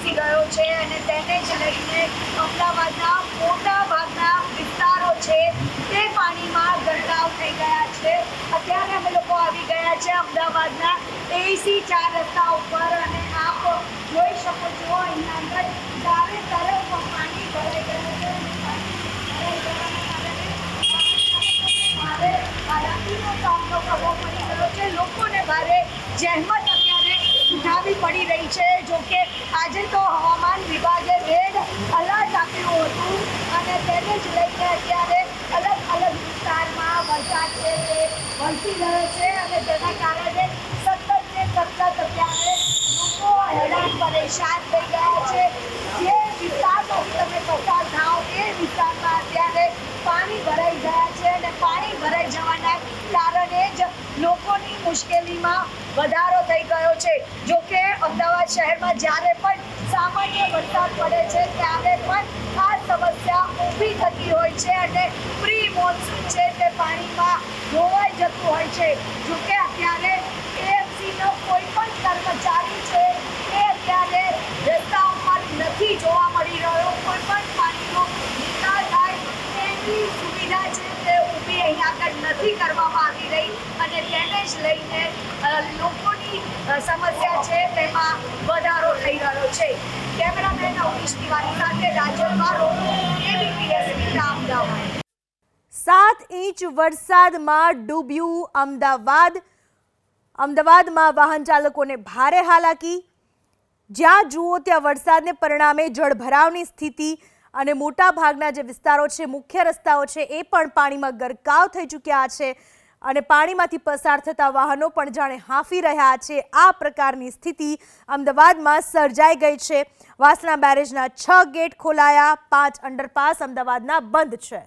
બેસી ગયો છે અને તેને જ લઈને અમદાવાદના મોટા ભાગના વિસ્તારો છે તે પાણીમાં ગરકાવ થઈ ગયા છે। અત્યારે અમે લોકો આવી ગયા છે અમદાવાદના એસી 4 રસ્તા ઉપર અને આપ જોઈ શકો છો અહીંયા અંદર ચારે તરફ પાણી ભરાઈ ગયું છે અને પાણી ભરાઈ જવાના કારણે હાલાકીનો સામનો કરવો પડી રહ્યો છે। લોકોને ભારે જહેમત અત્યારે ઉઠાવવી પડી રહી છે। જો કે આજે તો હવામાન વિભાગે રેડ એલર્ટ આપ્યું હતું અને તેને જ લઈને અત્યારે અલગ અલગ વિસ્તારમાં વરસાદ છે તે વરસી રહ્યો છે અને તેના કારણે સતત અત્યારે લોકો હેરાન પરેશાન થઈ ગયા છે। જે વિસ્તારમાંથી તમે પસાર થાઓ એ વિસ્તારમાં અત્યારે પાણી ભરાઈ ગયા છે અને પાણી ભરાઈ જવાના કારણે જ લોકોની મુશ્કેલીમાં વધારો થઈ ગયો છે। જો કે અમદાવાદ શહેરમાં જ્યારે પણ સામાન્ય વરસાદ પડે છે ત્યારે પણ આ સમસ્યા ઊભી થતી હોય છે અને પ્રી મોન્સૂન છે તે પાણીમાં ધોવાઈ જતું હોય છે। જો કે અત્યારે એએમસીનો કોઈ પણ કર્મચારી છે એ અત્યારે રસ્તા ઉપર નથી જોવા મળી રહ્યો। કોઈ પણ પાણીનો નિકાલ થાય તેની સુવિધા છે તે ઊભી અહીંયા આગળ નથી કરવામાં આવી રહી અને તેને જ લઈને લોકોની સમસ્યા છે તેમાં વધારો થઈ રહ્યો છે। કેમેરામેન અવનીશ તિવારી સાથે રાજલ બારો, ABP ન્યૂઝ, અમદાવાદ। 7 ઇંચ વરસાદમાં ડૂબ્યું અમદાવાદ। અમદાવાદમાં વાહન ચાલકોને ભારે હાલાકી। જ્યાં જુઓ ત્યાં વરસાદને પરિણામે જળભરાવની સ્થિતિ અને મોટા ભાગના જે વિસ્તારો છે, મુખ્ય રસ્તાઓ છે, એ પણ પાણીમાં ગરકાવ થઈ ચૂક્યા છે અને પાણીમાંથી પસાર થતા વાહનો પણ જાણે હાંફી રહ્યા છે। આ પ્રકારની સ્થિતિ અમદાવાદમાં સર્જાઈ ગઈ છે। વાસણા બેરેજના 6 ગેટ ખોલાયા, 5 અંડરપાસ અમદાવાદના બંધ છે।